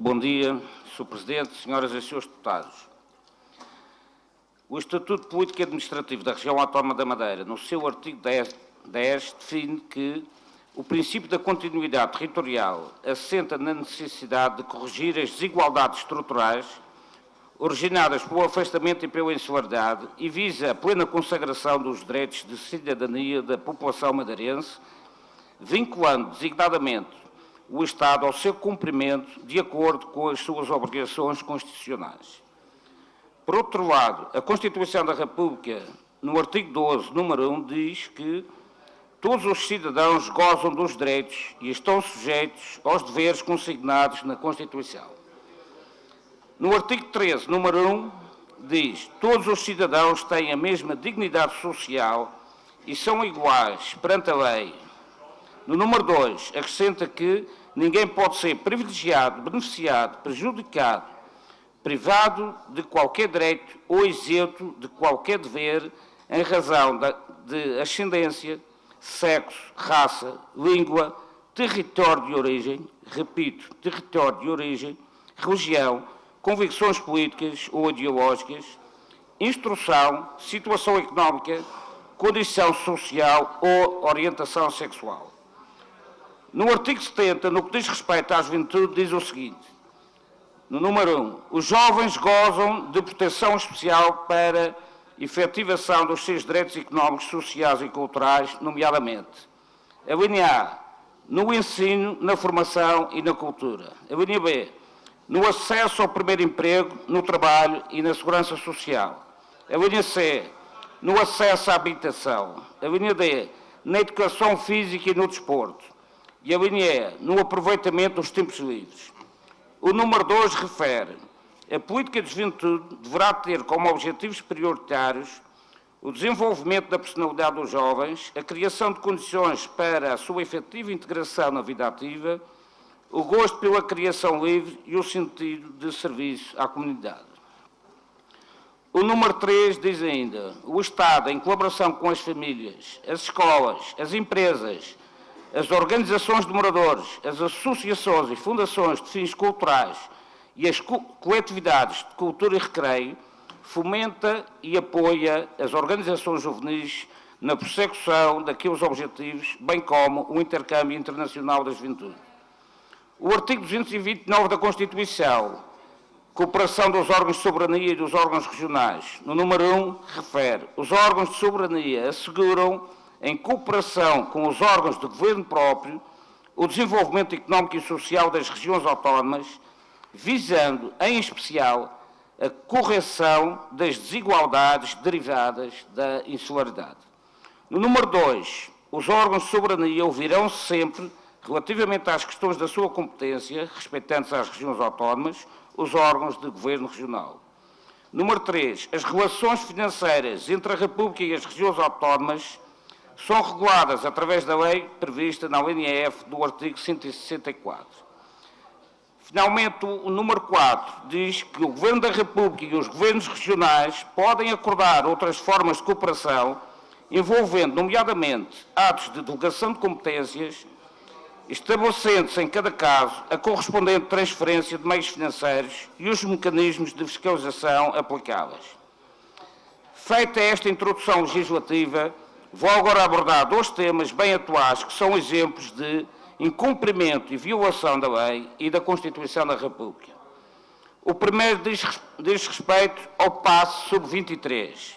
Bom dia, Sr. Presidente, senhoras e senhores deputados. O Estatuto Político e Administrativo da Região Autónoma da Madeira, no seu artigo 10, define que o princípio da continuidade territorial assenta na necessidade de corrigir as desigualdades estruturais originadas pelo afastamento e pela insularidade e visa a plena consagração dos direitos de cidadania da população madeirense, vinculando designadamente o Estado ao seu cumprimento de acordo com as suas obrigações constitucionais. Por outro lado, a Constituição da República, no artigo 12, número 1, diz que todos os cidadãos gozam dos direitos e estão sujeitos aos deveres consignados na Constituição. No artigo 13, número 1, diz que todos os cidadãos têm a mesma dignidade social e são iguais perante a lei. No número 2, acrescenta que ninguém pode ser privilegiado, beneficiado, prejudicado, privado de qualquer direito ou isento de qualquer dever em razão de ascendência, sexo, raça, língua, território de origem, repito, território de origem, religião, convicções políticas ou ideológicas, instrução, situação económica, condição social ou orientação sexual. No artigo 70, no que diz respeito à juventude, diz o seguinte, no número 1, os jovens gozam de proteção especial para efetivação dos seus direitos económicos, sociais e culturais, nomeadamente, a linha A, no ensino, na formação e na cultura, a linha B, no acesso ao primeiro emprego, no trabalho e na segurança social, a linha C, no acesso à habitação, a linha D, na educação física e no desporto, e a linha E, no aproveitamento dos tempos livres. O número 2 refere: a política de juventude deverá ter como objetivos prioritários o desenvolvimento da personalidade dos jovens, a criação de condições para a sua efetiva integração na vida ativa, o gosto pela criação livre e o sentido de serviço à comunidade. O número 3 diz ainda: o Estado, em colaboração com as famílias, as escolas, as empresas, as organizações de moradores, as associações e fundações de fins culturais e as coletividades de cultura e recreio, fomenta e apoia as organizações juvenis na persecução daqueles objetivos, bem como o intercâmbio internacional da juventude. O artigo 229 da Constituição, cooperação dos órgãos de soberania e dos órgãos regionais, no número 1, refere: os órgãos de soberania asseguram, em cooperação com os órgãos de governo próprio, o desenvolvimento económico e social das regiões autónomas, visando, em especial, a correção das desigualdades derivadas da insularidade. No número 2, os órgãos de soberania ouvirão sempre, relativamente às questões da sua competência, respeitantes às regiões autónomas, os órgãos de governo regional. Número 3, as relações financeiras entre a República e as regiões autónomas são reguladas através da lei prevista na linha F do artigo 164. Finalmente, o número 4 diz que o Governo da República e os governos regionais podem acordar outras formas de cooperação, envolvendo, nomeadamente, atos de delegação de competências, estabelecendo-se em cada caso a correspondente transferência de meios financeiros e os mecanismos de fiscalização aplicáveis. Feita esta introdução legislativa, vou agora abordar dois temas bem atuais que são exemplos de incumprimento e violação da lei e da Constituição da República. O primeiro diz respeito ao passe sub-23.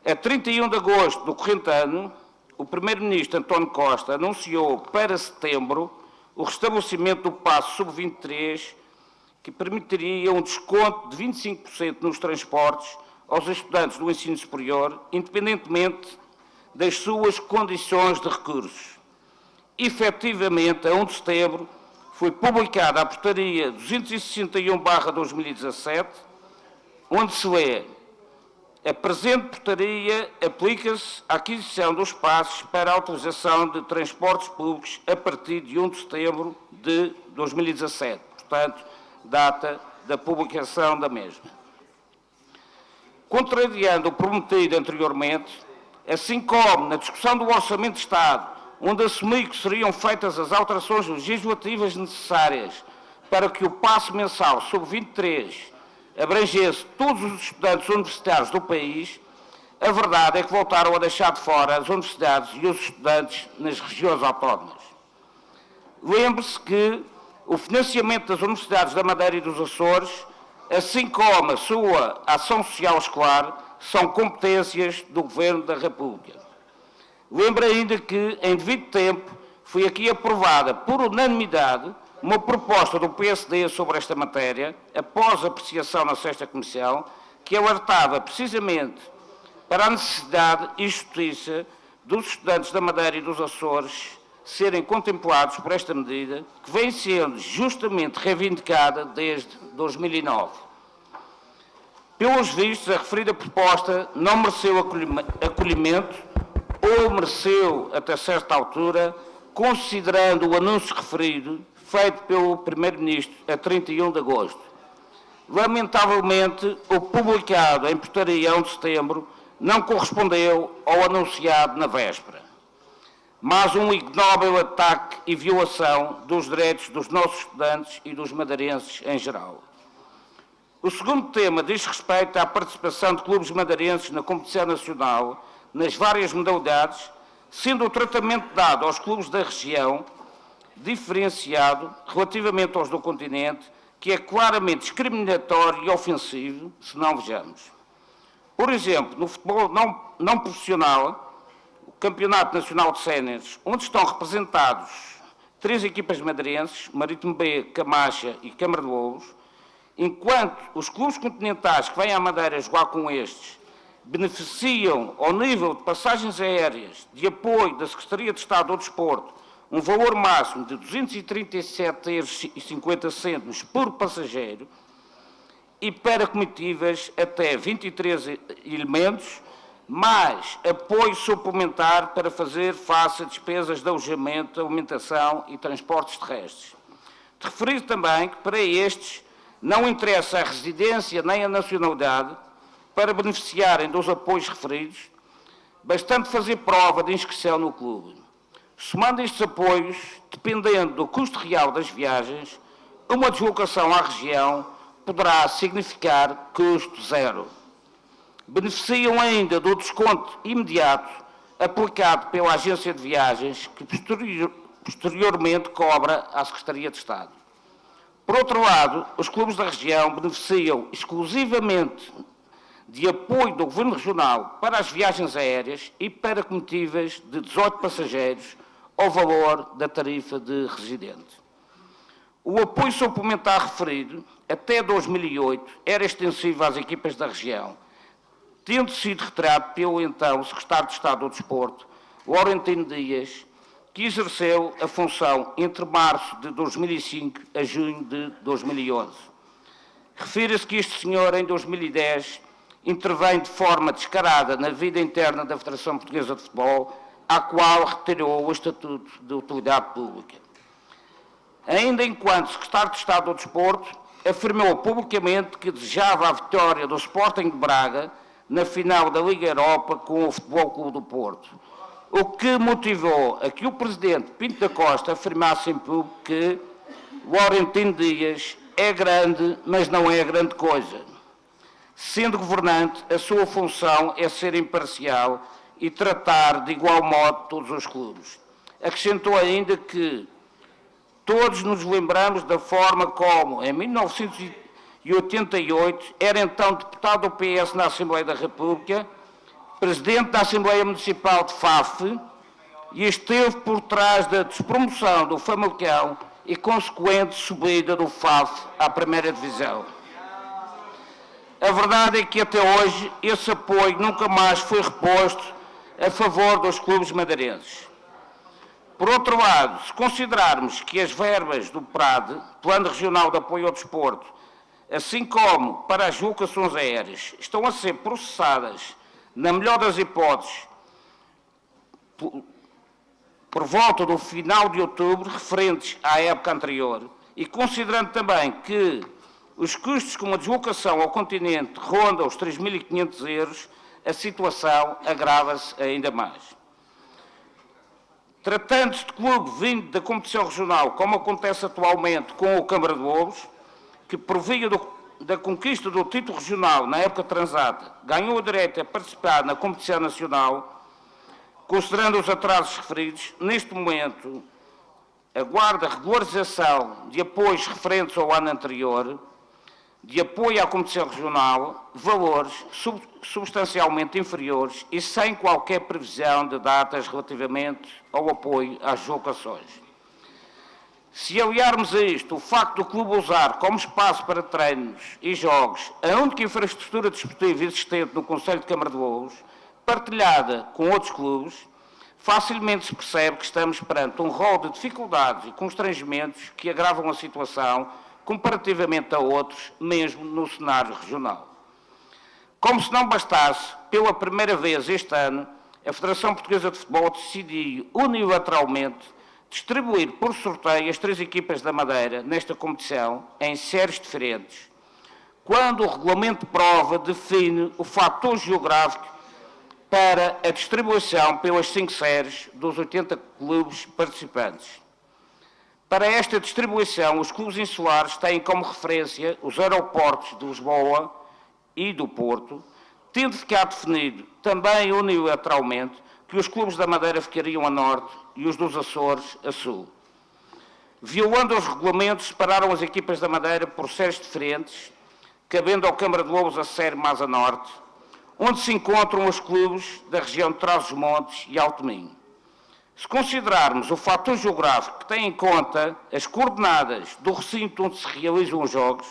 A 31 de agosto do corrente ano, o Primeiro-Ministro António Costa anunciou para setembro o restabelecimento do passe sub-23, que permitiria um desconto de 25% nos transportes aos estudantes do ensino superior, independentemente das suas condições de recursos. Efetivamente, a 1 de setembro, foi publicada a Portaria 261/2017, onde se lê: a presente portaria aplica-se à aquisição dos passes para a utilização de transportes públicos a partir de 1 de setembro de 2017, portanto, data da publicação da mesma. Contrariando o prometido anteriormente, assim como na discussão do Orçamento de Estado, onde assumi que seriam feitas as alterações legislativas necessárias para que o passe mensal sub-23 abrangesse todos os estudantes universitários do país, a verdade é que voltaram a deixar de fora as universidades e os estudantes nas regiões autónomas. Lembre-se que o financiamento das universidades da Madeira e dos Açores, assim como a sua ação social escolar, são competências do Governo da República. Lembro ainda que, em devido tempo, foi aqui aprovada por unanimidade uma proposta do PSD sobre esta matéria, após apreciação na sexta Comissão, que alertava precisamente para a necessidade e justiça dos estudantes da Madeira e dos Açores serem contemplados por esta medida, que vem sendo justamente reivindicada desde 2009. Pelos vistos, a referida proposta não mereceu acolhimento ou mereceu, até certa altura, considerando o anúncio referido, feito pelo Primeiro-Ministro a 31 de agosto. Lamentavelmente, o publicado em portaria 1 de setembro não correspondeu ao anunciado na véspera. Mas um ignóbil ataque e violação dos direitos dos nossos estudantes e dos madeirenses em geral. O segundo tema diz respeito à participação de clubes madeirenses na competição nacional, nas várias modalidades, sendo o tratamento dado aos clubes da região diferenciado relativamente aos do continente, que é claramente discriminatório e ofensivo, se não vejamos. Por exemplo, no futebol não profissional, o Campeonato Nacional de Séniores, onde estão representados 3 equipas madeirenses, Marítimo B, Camacha e Câmara de Louros, enquanto os clubes continentais que vêm à Madeira jogar com estes beneficiam, ao nível de passagens aéreas, de apoio da Secretaria de Estado do Desporto, um valor máximo de 237,50 € por passageiro e para comitivas até 23 elementos, mais apoio suplementar para fazer face a despesas de alojamento, alimentação e transportes terrestres. De referir também que para estes não interessa a residência nem a nacionalidade para beneficiarem dos apoios referidos, bastante fazer prova de inscrição no clube. Somando estes apoios, dependendo do custo real das viagens, uma deslocação à região poderá significar custo zero. Beneficiam ainda do desconto imediato aplicado pela Agência de Viagens, que posteriormente cobra à Secretaria de Estado. Por outro lado, os clubes da região beneficiam exclusivamente de apoio do Governo Regional para as viagens aéreas e para comitivas de 18 passageiros ao valor da tarifa de residente. O apoio suplementar referido, até 2008, era extensivo às equipas da região, tendo sido retirado pelo então Secretário de Estado do Desporto, Laurentino Dias, que exerceu a função entre março de 2005 a junho de 2011. Refira-se que este senhor, em 2010, intervém de forma descarada na vida interna da Federação Portuguesa de Futebol, à qual retirou o Estatuto de Utilidade Pública. Ainda enquanto Secretário de Estado do Desporto, afirmou publicamente que desejava a vitória do Sporting de Braga na final da Liga Europa com o Futebol Clube do Porto, o que motivou a que o Presidente Pinto da Costa afirmasse em público que Laurentino Dias é grande, mas não é grande coisa. Sendo governante, a sua função é ser imparcial e tratar de igual modo todos os clubes. Acrescentou ainda que todos nos lembramos da forma como, em 1988, era então deputado do PS na Assembleia da República, presidente da Assembleia Municipal de Faf, e esteve por trás da despromoção do Famalicão e consequente subida do Faf à primeira divisão. A verdade é que até hoje esse apoio nunca mais foi reposto a favor dos clubes madeirenses. Por outro lado, se considerarmos que as verbas do PRAD, Plano Regional de Apoio ao Desporto, assim como para as locações aéreas, estão a ser processadas, na melhor das hipóteses, por volta do final de outubro, referentes à época anterior, e considerando também que os custos com a deslocação ao continente rondam os 3.500 €, a situação agrava-se ainda mais. Tratando-se de clube vindo da competição regional, como acontece atualmente com o Câmara de Lobos, que por via da conquista do título regional na época transata, ganhou o direito a participar na competição nacional, considerando os atrasos referidos, neste momento aguarda regularização de apoios referentes ao ano anterior, de apoio à competição regional, valores substancialmente inferiores e sem qualquer previsão de datas relativamente ao apoio às deslocações. Se aliarmos a isto o facto do clube usar como espaço para treinos e jogos a única infraestrutura desportiva existente no Concelho de Câmara de Lobos, partilhada com outros clubes, facilmente se percebe que estamos perante um rol de dificuldades e constrangimentos que agravam a situação comparativamente a outros, mesmo no cenário regional. Como se não bastasse, pela primeira vez este ano, a Federação Portuguesa de Futebol decidiu unilateralmente distribuir por sorteio as 3 equipas da Madeira nesta competição em séries diferentes, quando o regulamento de prova define o fator geográfico para a distribuição pelas 5 séries dos 80 clubes participantes. Para esta distribuição, os clubes insulares têm como referência os aeroportos de Lisboa e do Porto, tendo ficado definido também unilateralmente que os clubes da Madeira ficariam a norte e os dos Açores a sul. Violando os regulamentos, separaram as equipas da Madeira por séries diferentes, cabendo ao Câmara de Lobos a série mais a norte, onde se encontram os clubes da região de Trás-os-Montes e Alto Minho. Se considerarmos o fator geográfico que tem em conta as coordenadas do recinto onde se realizam os jogos,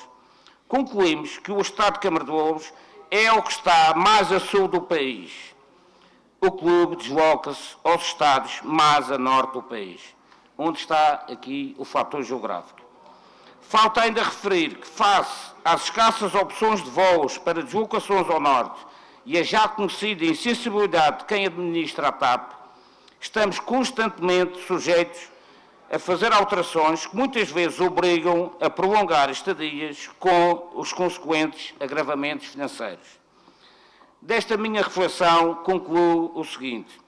concluímos que o Estado de Câmara de Lobos é o que está mais a sul do país. O clube desloca-se aos estados mais a norte do país, onde está aqui o fator geográfico. Falta ainda referir que, face às escassas opções de voos para deslocações ao norte e a já conhecida insensibilidade de quem administra a TAP, estamos constantemente sujeitos a fazer alterações que muitas vezes obrigam a prolongar estadias com os consequentes agravamentos financeiros. Desta minha reflexão, concluo o seguinte.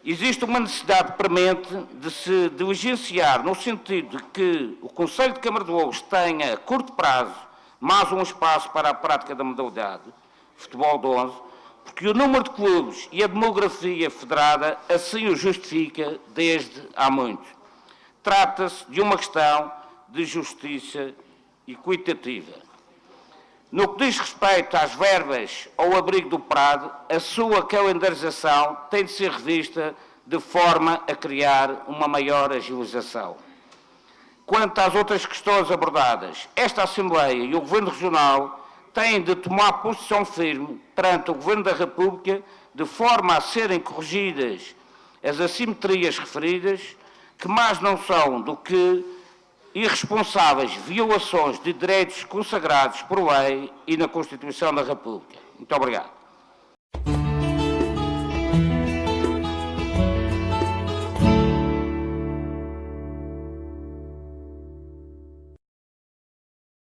Existe uma necessidade premente de se diligenciar no sentido de que o Concelho de Câmara de Lobos tenha, a curto prazo, mais um espaço para a prática da modalidade, futebol de 11, porque o número de clubes e a demografia federada assim o justifica desde há muito. Trata-se de uma questão de justiça equitativa. No que diz respeito às verbas ao abrigo do Prado, a sua calendarização tem de ser revista de forma a criar uma maior agilização. Quanto às outras questões abordadas, esta Assembleia e o Governo Regional têm de tomar posição firme perante o Governo da República de forma a serem corrigidas as assimetrias referidas, que mais não são do que irresponsáveis violações de direitos consagrados por lei e na Constituição da República. Muito obrigado.